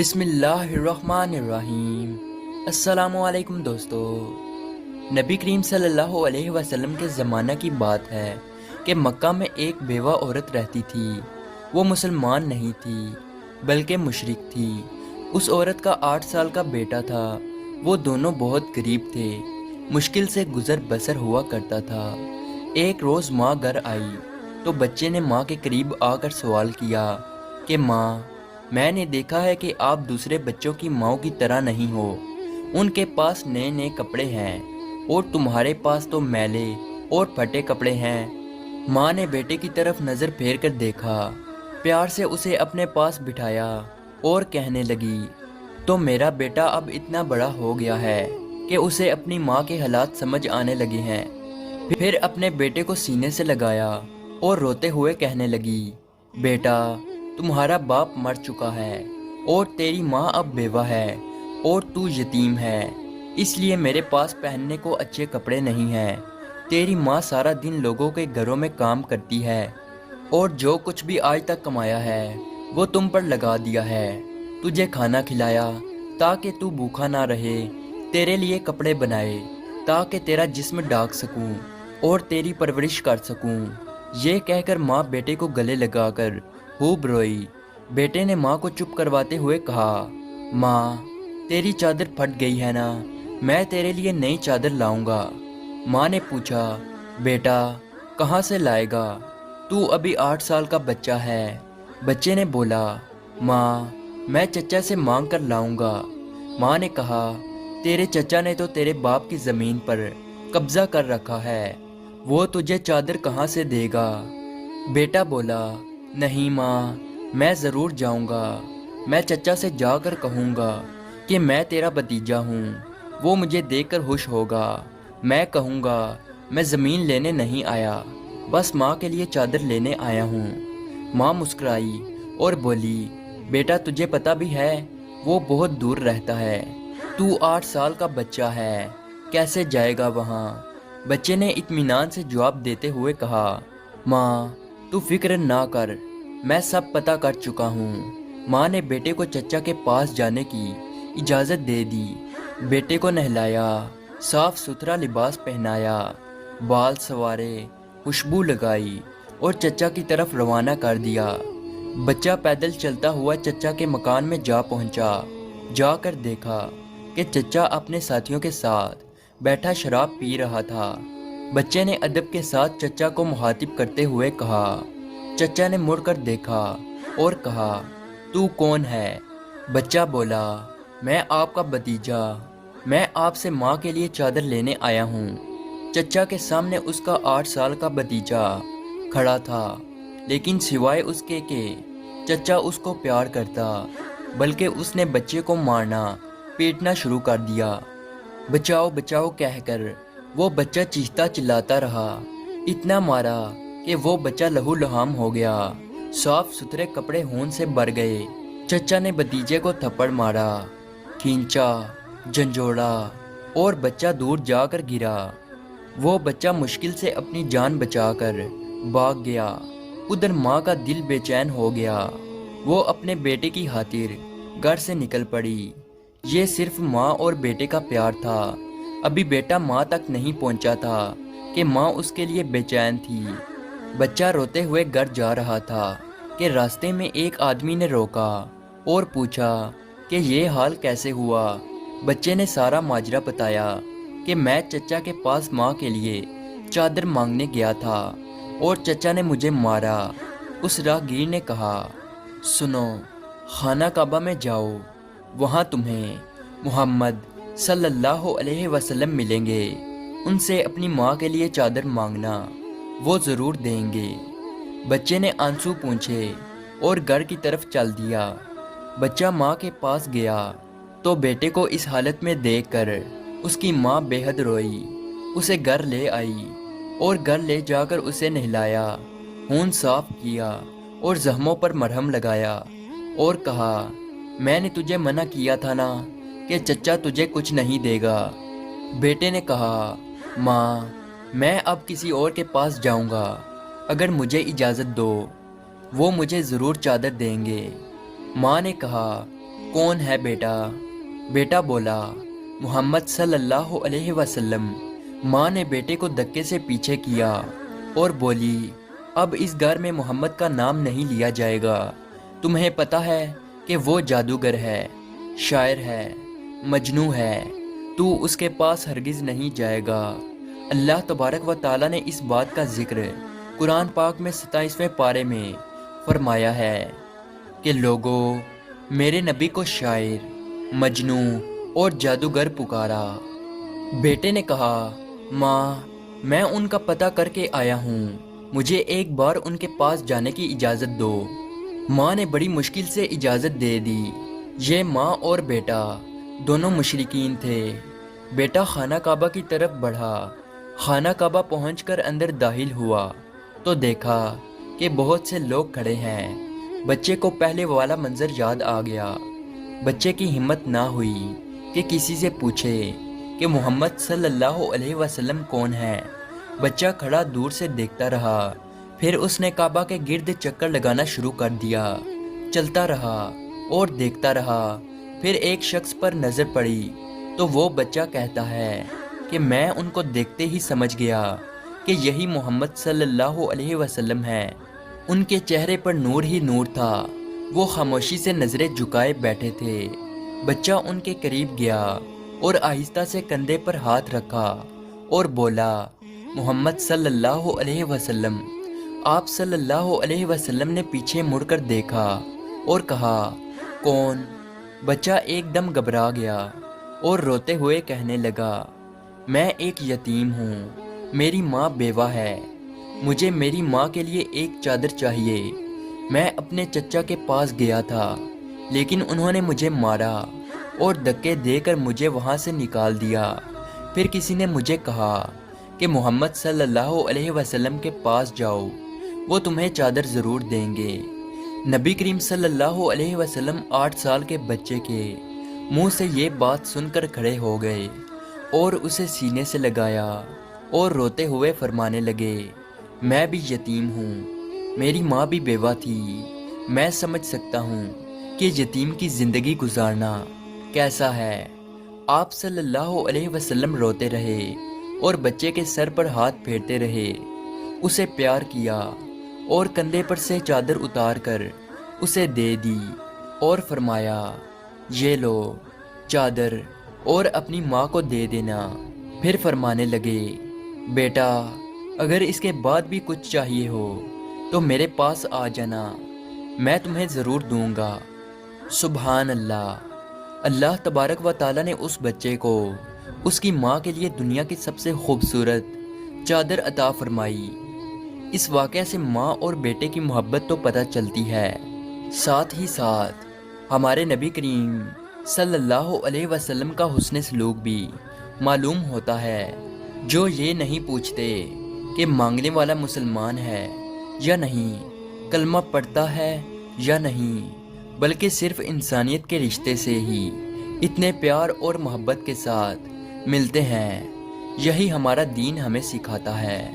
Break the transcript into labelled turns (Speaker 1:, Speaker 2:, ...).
Speaker 1: بسم اللہ الرحمن الرحیم۔ السلام علیکم دوستو۔ نبی کریم صلی اللہ علیہ وسلم کے زمانہ کی بات ہے کہ مکہ میں ایک بیوہ عورت رہتی تھی۔ وہ مسلمان نہیں تھی بلکہ مشرک تھی۔ اس عورت کا 8 سال کا بیٹا تھا۔ وہ دونوں بہت غریب تھے، مشکل سے گزر بسر ہوا کرتا تھا۔ ایک روز ماں گھر آئی تو بچے نے ماں کے قریب آ کر سوال کیا کہ ماں، میں نے دیکھا ہے کہ آپ دوسرے بچوں کی ماؤں کی طرح نہیں ہو۔ ان کے پاس نئے نئے کپڑے ہیں اور تمہارے پاس تو میلے اور پھٹے کپڑے ہیں۔ ماں نے بیٹے کی طرف نظر پھیر کر دیکھا، پیار سے اسے اپنے پاس بٹھایا اور کہنے لگی، تو میرا بیٹا اب اتنا بڑا ہو گیا ہے کہ اسے اپنی ماں کے حالات سمجھ آنے لگے ہیں۔ پھر اپنے بیٹے کو سینے سے لگایا اور روتے ہوئے کہنے لگی، بیٹا، تمہارا باپ مر چکا ہے اور تیری ماں اب بیوہ ہے اور تو یتیم ہے، اس لیے میرے پاس پہننے کو اچھے کپڑے نہیں ہیں۔ تیری ماں سارا دن لوگوں کے گھروں میں کام کرتی ہے اور جو کچھ بھی آج تک کمایا ہے وہ تم پر لگا دیا ہے۔ تجھے کھانا کھلایا تاکہ تو بھوکا نہ رہے، تیرے لیے کپڑے بنائے تاکہ تیرا جسم ڈھانک سکوں اور تیری پرورش کر سکوں۔ یہ کہہ کر ماں بیٹے کو گلے لگا کر خوب روئی۔ بیٹے نے ماں کو چپ کرواتے ہوئے کہا، ماں، تیری چادر پھٹ گئی ہے نا، میں تیرے لیے نئی چادر لاؤں گا۔ ماں نے پوچھا، بیٹا کہاں سے لائے گا؟ تو ابھی 8 سال کا بچہ ہے۔ بچے نے بولا، ماں، میں چچا سے مانگ کر لاؤں گا۔ ماں نے کہا، تیرے چچا نے تو تیرے باپ کی زمین پر قبضہ کر رکھا ہے، وہ تجھے چادر کہاں سے دے گا؟ بیٹا بولا، نہیں ماں، میں ضرور جاؤں گا۔ میں چچا سے جا کر کہوں گا کہ میں تیرا بھتیجا ہوں، وہ مجھے دیکھ کر خوش ہوگا۔ میں کہوں گا، میں زمین لینے نہیں آیا، بس ماں کے لیے چادر لینے آیا ہوں۔ ماں مسکرائی اور بولی، بیٹا تجھے پتہ بھی ہے وہ بہت دور رہتا ہے، تو 8 سال کا بچہ ہے، کیسے جائے گا وہاں؟ بچے نے اطمینان سے جواب دیتے ہوئے کہا، ماں تو فکر نہ کر، میں سب پتہ کر چکا ہوں۔ ماں نے بیٹے کو چچا کے پاس جانے کی اجازت دے دی۔ بیٹے کو نہلایا، صاف ستھرا لباس پہنایا، بال سنوارے، خوشبو لگائی اور چچا کی طرف روانہ کر دیا۔ بچہ پیدل چلتا ہوا چچا کے مکان میں جا پہنچا۔ جا کر دیکھا کہ چچا اپنے ساتھیوں کے ساتھ بیٹھا شراب پی رہا تھا۔ بچے نے ادب کے ساتھ چچا کو مخاطب کرتے ہوئے کہا۔ چچا نے مڑ کر دیکھا اور کہا، تو کون ہے؟ بچہ بولا، میں آپ کا بھتیجا، میں آپ سے ماں کے لیے چادر لینے آیا ہوں۔ چچا کے سامنے اس کا 8 سال کا بھتیجا کھڑا تھا، لیکن سوائے اس کے کہ چچا اس کو پیار کرتا، بلکہ اس نے بچے کو مارنا پیٹنا شروع کر دیا۔ بچاؤ بچاؤ کہہ کر وہ بچہ چیختا چلاتا رہا، اتنا مارا کہ وہ بچہ لہو لہام ہو گیا، صاف ستھرے کپڑے خون سے بھر گئے۔ چچا نے بھتیجے کو تھپڑ مارا، کھینچا، جھنجھوڑا اور بچہ دور جا کر گرا۔ وہ بچہ مشکل سے اپنی جان بچا کر بھاگ گیا۔ ادھر ماں کا دل بے چین ہو گیا، وہ اپنے بیٹے کی خاطر گھر سے نکل پڑی۔ یہ صرف ماں اور بیٹے کا پیار تھا، ابھی بیٹا ماں تک نہیں پہنچا تھا کہ ماں اس کے لیے بے چین تھی۔ بچہ روتے ہوئے گھر جا رہا تھا کہ راستے میں ایک آدمی نے روکا اور پوچھا کہ یہ حال کیسے ہوا؟ بچے نے سارا ماجرا بتایا کہ میں چچا کے پاس ماں کے لیے چادر مانگنے گیا تھا اور چچا نے مجھے مارا۔ اس راہگیر نے کہا، سنو، خانہ کعبہ میں جاؤ، وہاں تمہیں محمد صلی اللہ علیہ وسلم ملیں گے، ان سے اپنی ماں کے لیے چادر مانگنا، وہ ضرور دیں گے۔ بچے نے آنسو پونچھے اور گھر کی طرف چل دیا۔ بچہ ماں کے پاس گیا تو بیٹے کو اس حالت میں دیکھ کر اس کی ماں بے حد روئی، اسے گھر لے آئی اور گھر لے جا کر اسے نہلایا، خون صاف کیا اور زخموں پر مرہم لگایا اور کہا، میں نے تجھے منع کیا تھا نا کہ چچا تجھے کچھ نہیں دے گا۔ بیٹے نے کہا، ماں، میں اب کسی اور کے پاس جاؤں گا، اگر مجھے اجازت دو، وہ مجھے ضرور چادر دیں گے۔ ماں نے کہا، کون ہے بیٹا؟ بیٹا بولا محمد صلی اللہ علیہ وسلم۔ ماں نے بیٹے کو دھکے سے پیچھے کیا اور بولی اب اس گھر میں محمد کا نام نہیں لیا جائے گا۔ تمہیں پتہ ہے کہ وہ جادوگر ہے، شاعر ہے، مجنوں ہے، تو اس کے پاس ہرگز نہیں جائے گا۔ اللہ تبارک و تعالیٰ نے اس بات کا ذکر قرآن پاک میں 27ویں پارے میں فرمایا ہے کہ لوگو میرے نبی کو شاعر، مجنوں اور جادوگر پکارا۔ بیٹے نے کہا ماں میں ان کا پتہ کر کے آیا ہوں، مجھے ایک بار ان کے پاس جانے کی اجازت دو۔ ماں نے بڑی مشکل سے اجازت دے دی۔ یہ ماں اور بیٹا دونوں مشرکین تھے۔ بیٹا خانہ کعبہ کی طرف بڑھا۔ خانہ کعبہ پہنچ کر اندر داخل ہوا تو دیکھا کہ بہت سے لوگ کھڑے ہیں۔ بچے کو پہلے والا منظر یاد آ گیا۔ بچے کی ہمت نہ ہوئی کہ کسی سے پوچھے کہ محمد صلی اللہ علیہ وسلم کون ہے۔ بچہ کھڑا دور سے دیکھتا رہا، پھر اس نے کعبہ کے گرد چکر لگانا شروع کر دیا۔ چلتا رہا اور دیکھتا رہا، پھر ایک شخص پر نظر پڑی تو وہ بچہ کہتا ہے کہ میں ان کو دیکھتے ہی سمجھ گیا کہ یہی محمد صلی اللہ علیہ وسلم ہے۔ ان کے چہرے پر نور ہی نور تھا، وہ خاموشی سے نظریں جھکائے بیٹھے تھے۔ بچہ ان کے قریب گیا اور آہستہ سے کندھے پر ہاتھ رکھا اور بولا محمد صلی اللہ علیہ وسلم۔ آپ صلی اللہ علیہ وسلم نے پیچھے مڑ کر دیکھا اور کہا کون؟ بچہ ایک دم گھبرا گیا اور روتے ہوئے کہنے لگا میں ایک یتیم ہوں، میری ماں بیوہ ہے، مجھے میری ماں کے لیے ایک چادر چاہیے۔ میں اپنے چچا کے پاس گیا تھا لیکن انہوں نے مجھے مارا اور دھکے دے کر مجھے وہاں سے نکال دیا۔ پھر کسی نے مجھے کہا کہ محمد صلی اللہ علیہ وسلم کے پاس جاؤ، وہ تمہیں چادر ضرور دیں گے۔ نبی کریم صلی اللہ علیہ وسلم 8 سال کے بچے کے منہ سے یہ بات سن کر کھڑے ہو گئے اور اسے سینے سے لگایا اور روتے ہوئے فرمانے لگے میں بھی یتیم ہوں، میری ماں بھی بیوہ تھی، میں سمجھ سکتا ہوں کہ یتیم کی زندگی گزارنا کیسا ہے۔ آپ صلی اللہ علیہ وسلم روتے رہے اور بچے کے سر پر ہاتھ پھیرتے رہے، اسے پیار کیا اور کندھے پر سے چادر اتار کر اسے دے دی اور فرمایا یہ لو چادر اور اپنی ماں کو دے دینا۔ پھر فرمانے لگے بیٹا اگر اس کے بعد بھی کچھ چاہیے ہو تو میرے پاس آ جانا، میں تمہیں ضرور دوں گا۔ سبحان اللہ۔ اللہ تبارک و تعالیٰ نے اس بچے کو اس کی ماں کے لیے دنیا کی سب سے خوبصورت چادر عطا فرمائی۔ اس واقعے سے ماں اور بیٹے کی محبت تو پتہ چلتی ہے، ساتھ ہی ساتھ ہمارے نبی کریم صلی اللہ علیہ وسلم کا حسن سلوک بھی معلوم ہوتا ہے، جو یہ نہیں پوچھتے کہ مانگنے والا مسلمان ہے یا نہیں، کلمہ پڑھتا ہے یا نہیں، بلکہ صرف انسانیت کے رشتے سے ہی اتنے پیار اور محبت کے ساتھ ملتے ہیں۔ یہی ہمارا دین ہمیں سکھاتا ہے۔